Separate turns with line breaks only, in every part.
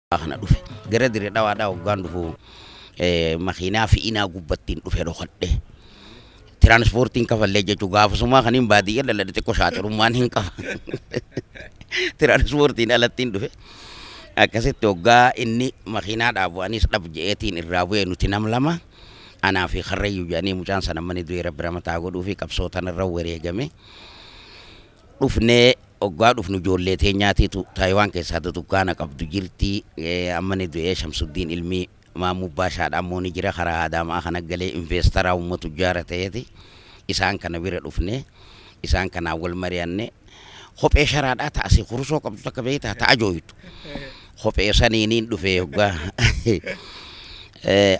Kana dhufe gara dire dhawaadhaa hoggaan dhufu makiinaa fe'inaa gubbattiin dhufe dhokadhe. Tiranspoortiin kafallee jechuu gaafasuma kan hin baadiyyaa daldala xiqqoo shaaxirummaan hin qaba. Tiranspoortiin alattiin dhufe akkasitti hoggaa inni makiinaa dhaabu'anis dhab je'eetiin irraa bu'ee nuti nam lama anaa fi Karrayyuu jedhanii mucaan sana manni du'e rabbi ramataa godhuu fi qabsootan irra wareegame dhufnee oggaa dhufnu ijoollee teenyaatiitu Taayiwaan keessaa dukkaana qabdu jirti ammani du'ee Shamsuddin ilmi Maamuu Baashaadhaan mooni jira karaa Adaamaa kana galee investara uummatu jaara ta'eeti isaan kana bira dhufne isaan kana wal mari'anne kophee sharaadhaa taasii kursoo qabdu takka beektaa ta'a jooytu kophee saniiniin dhufee oggaa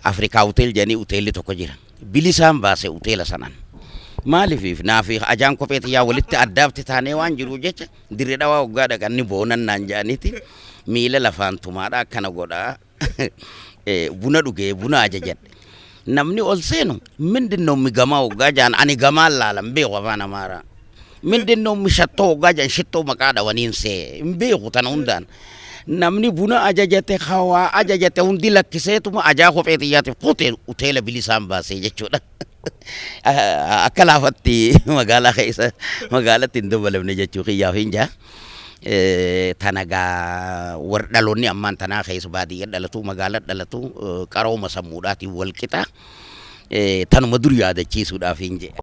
Afrikaa hotel jedhanii hoteelli tokko jira bilisaan baase hoteela sanan. Maaliif naafi ajaan kopheeti yaa walitti addaabti taanee waan jiru jecha dirree dhawaa hoggaa dhaqanni boonan naan jaaniiti miila lafaan tumaadha akkana godhaa buna dhugee buna ajajadhe namni ol seenu mindinno migamaa hoggaa jaan ani gamaan laalan beeku afaan amaaraa mindinno mishattoo hoggaa jaan shittoo maqaa dhawaniin see hin beeku tana hundaan namni buna ajajate hawaa ajajate hundi lakkiseetuma ajaa kopheeti yaatiif hoteela bilisaan baasee jechuudha. Akka laafatti magaalaa keessa magaalatti hin dabalamne jechuu kiyyaaf hin jaa tanagaa war dhaloonni ammaan tanaa keessa baadiyyaa dhalatu magaalaa dhalatu qarooma sammuudhaatiin wal qixa tanuma dur yaadachiisuudhaaf hin jee.